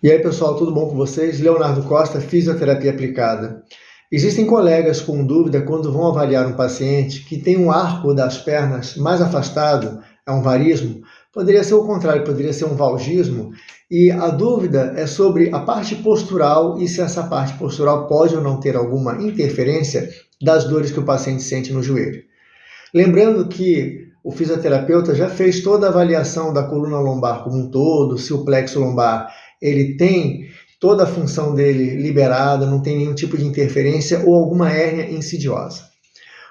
E aí, pessoal, tudo bom com vocês? Leonardo Costa, Fisioterapia Aplicada. Existem colegas com dúvida quando vão avaliar um paciente que tem um arco das pernas mais afastado, é um varismo, poderia ser o contrário, poderia ser um valgismo, e a dúvida é sobre a parte postural e se essa parte postural pode ou não ter alguma interferência das dores que o paciente sente no joelho. Lembrando que o fisioterapeuta já fez toda a avaliação da coluna lombar como um todo, se o plexo lombar ele tem toda a função dele liberada, não tem nenhum tipo de interferência ou alguma hérnia insidiosa.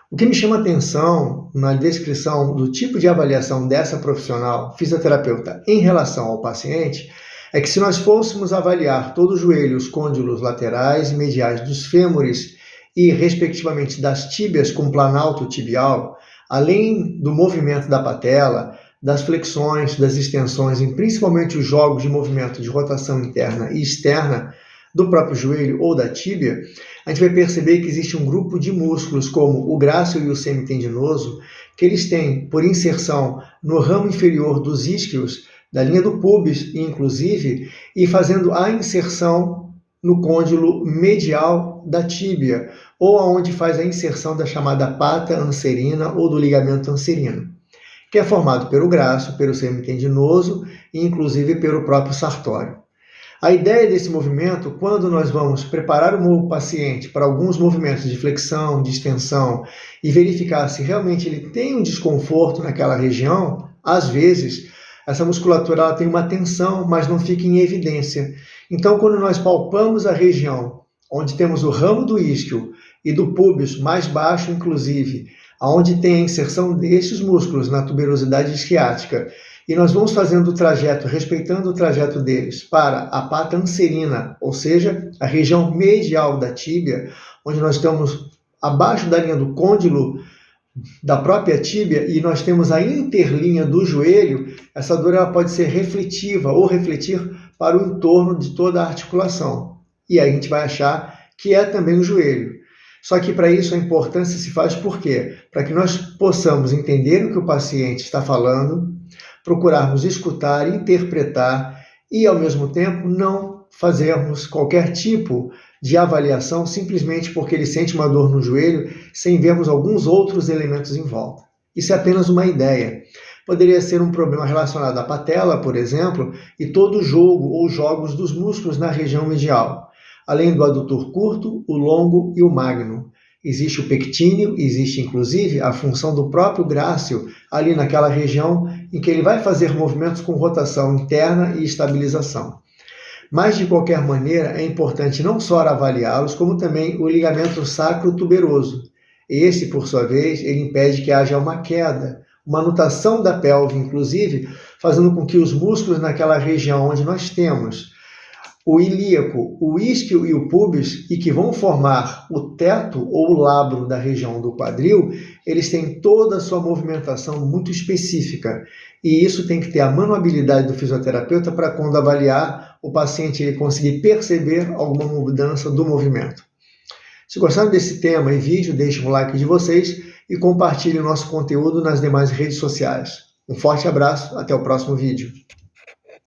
O que me chama atenção na descrição do tipo de avaliação dessa profissional fisioterapeuta em relação ao paciente é que se nós fôssemos avaliar todo o joelho, os côndilos laterais e mediais dos fêmures e respectivamente das tíbias com planalto tibial, além do movimento da patela, das flexões, das extensões, e principalmente os jogos de movimento de rotação interna e externa do próprio joelho ou da tíbia, a gente vai perceber que existe um grupo de músculos, como o grácil e o semitendinoso, que eles têm por inserção no ramo inferior dos isquios, da linha do pubis, inclusive, e fazendo a inserção no côndilo medial da tíbia, ou aonde faz a inserção da chamada pata anserina ou do ligamento anserino, que é formado pelo grácil, pelo semitendinoso e inclusive pelo próprio sartório. A ideia desse movimento, quando nós vamos preparar o paciente para alguns movimentos de flexão, de extensão e verificar se realmente ele tem um desconforto naquela região, às vezes essa musculatura ela tem uma tensão, mas não fica em evidência. Então, quando nós palpamos a região onde temos o ramo do isquio e do púbis mais baixo, inclusive, onde tem a inserção desses músculos na tuberosidade isquiática, e nós vamos fazendo o trajeto, respeitando o trajeto deles para a pata anserina, ou seja, a região medial da tíbia, onde nós estamos abaixo da linha do côndilo da própria tíbia e nós temos a interlinha do joelho, essa dor ela pode ser refletiva ou refletir para o entorno de toda a articulação. E aí a gente vai achar que é também o joelho. Só que para isso a importância se faz por quê? Para que nós possamos entender o que o paciente está falando, procurarmos escutar, interpretar e, ao mesmo tempo, não fazermos qualquer tipo de avaliação simplesmente porque ele sente uma dor no joelho sem vermos alguns outros elementos em volta. Isso é apenas uma ideia. Poderia ser um problema relacionado à patela, por exemplo, e todo o jogo ou jogos dos músculos na região medial. Além do adutor curto, o longo e o magno. Existe o pectíneo, existe inclusive a função do próprio grácil ali naquela região em que ele vai fazer movimentos com rotação interna e estabilização. Mas, de qualquer maneira, é importante não só avaliá-los, como também o ligamento sacro-tuberoso. Esse, por sua vez, ele impede que haja uma queda, uma nutação da pelve, inclusive, fazendo com que os músculos naquela região onde nós temos o ilíaco, o isquio e o púbis, e que vão formar o teto ou o labro da região do quadril, eles têm toda a sua movimentação muito específica. E isso tem que ter a manualidade do fisioterapeuta para quando avaliar o paciente ele conseguir perceber alguma mudança do movimento. Se gostaram desse tema e vídeo, deixem um like de vocês e compartilhem o nosso conteúdo nas demais redes sociais. Um forte abraço, até o próximo vídeo.